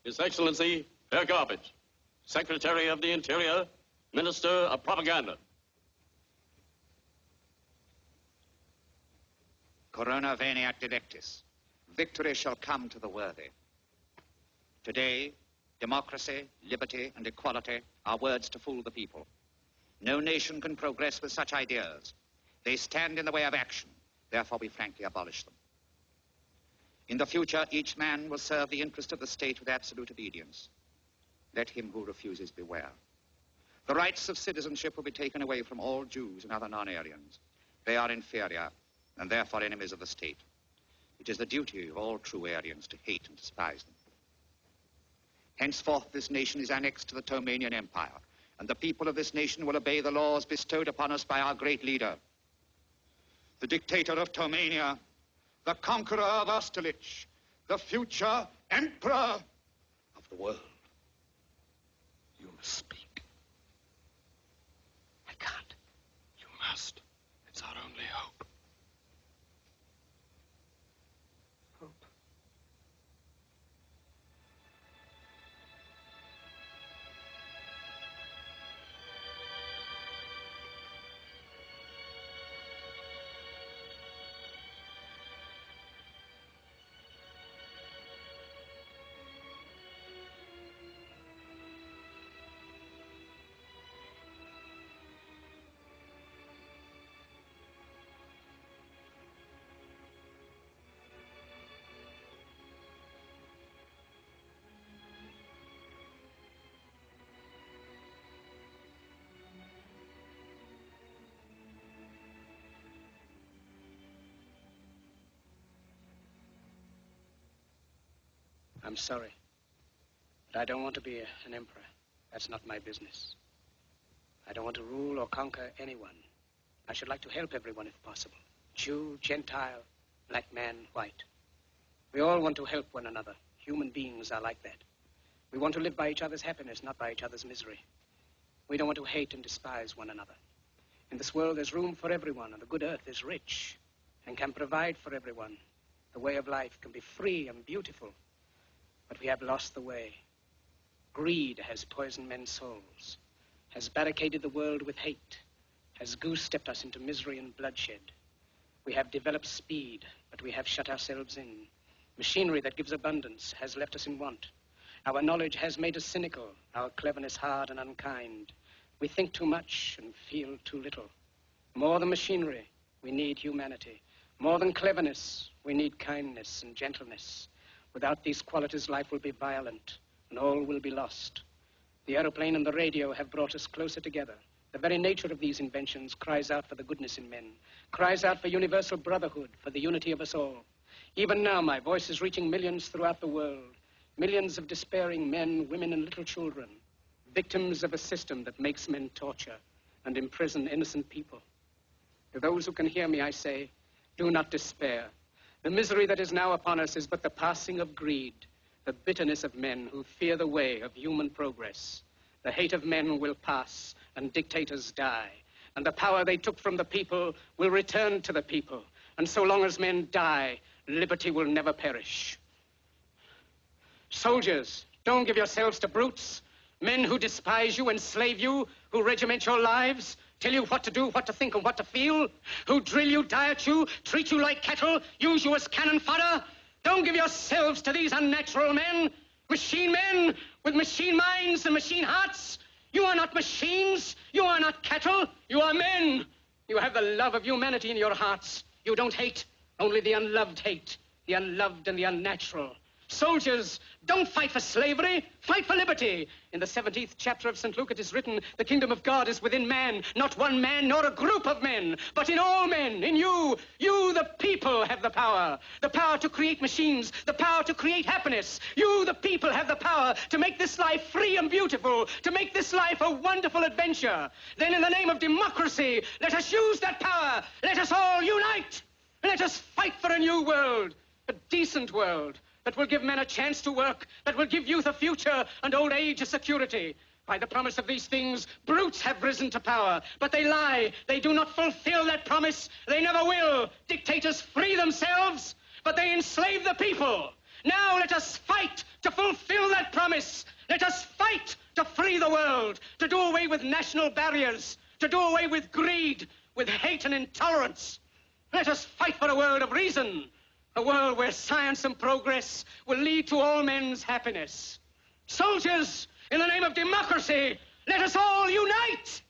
His Excellency, Herr Garbage, Secretary of the Interior, Minister of Propaganda. Corona veniat dilectis. Victory shall come to the worthy. Today, democracy, liberty, and equality are words to fool the people. No nation can progress with such ideas. They stand in the way of action. Therefore, we frankly abolish them. In the future, each man will serve the interest of the state with absolute obedience. Let him who refuses beware. The rights of citizenship will be taken away from all Jews and other non-Aryans. They are inferior and therefore enemies of the state. It is the duty of all true Aryans to hate and despise them. Henceforth, this nation is annexed to the Tomanian Empire, and the people of this nation will obey the laws bestowed upon us by our great leader, the dictator of Tomania, the conqueror of Austerlitz, the future emperor of the world. You must speak. I can't. You must. It's our only hope. Hope. I'm sorry, but I don't want to be an emperor. That's not my business. I don't want to rule or conquer anyone. I should like to help everyone if possible. Jew, Gentile, black man, white. We all want to help one another. Human beings are like that. We want to live by each other's happiness, not by each other's misery. We don't want to hate and despise one another. In this world, there's room for everyone, and the good earth is rich and can provide for everyone. The way of life can be free and beautiful. But we have lost the way. Greed has poisoned men's souls, has barricaded the world with hate, has goose-stepped us into misery and bloodshed. We have developed speed, but we have shut ourselves in. Machinery that gives abundance has left us in want. Our knowledge has made us cynical, our cleverness hard and unkind. We think too much and feel too little. More than machinery, we need humanity. More than cleverness, we need kindness and gentleness. Without these qualities, life will be violent, and all will be lost. The aeroplane and the radio have brought us closer together. The very nature of these inventions cries out for the goodness in men, cries out for universal brotherhood, for the unity of us all. Even now, my voice is reaching millions throughout the world, millions of despairing men, women, and little children, victims of a system that makes men torture and imprison innocent people. To those who can hear me, I say, do not despair. The misery that is now upon us is but the passing of greed, the bitterness of men who fear the way of human progress. The hate of men will pass, and dictators die, and the power they took from the people will return to the people. And so long as men die, liberty will never perish. Soldiers, don't give yourselves to brutes, men who despise you, enslave you, who regiment your lives, tell you what to do, what to think, and what to feel, who drill you, diet you, treat you like cattle, use you as cannon fodder. Don't give yourselves to these unnatural men with machine minds and machine hearts. You are not machines. You are not cattle. You are men. You have the love of humanity in your hearts. You don't hate, only the unloved hate, the unloved and the unnatural. Soldiers, don't fight for slavery, fight for liberty. In the 17th chapter of St. Luke it is written, the kingdom of God is within man, not one man nor a group of men, but in all men, in you. You, the people, have the power to create machines, the power to create happiness. You, the people, have the power to make this life free and beautiful, to make this life a wonderful adventure. Then in the name of democracy, let us use that power. Let us all unite. Let us fight for a new world, a decent world, that will give men a chance to work, that will give youth a future and old age a security. By the promise of these things, brutes have risen to power, but they lie. They do not fulfill that promise. They never will. Dictators free themselves, but they enslave the people. Now let us fight to fulfill that promise. promise. Let us fight to free the world, to do away with national barriers, to do away with greed, with hate and intolerance. Let us fight for a world of reason, a world where science and progress will lead to all men's happiness. Soldiers, in the name of democracy, let us all unite!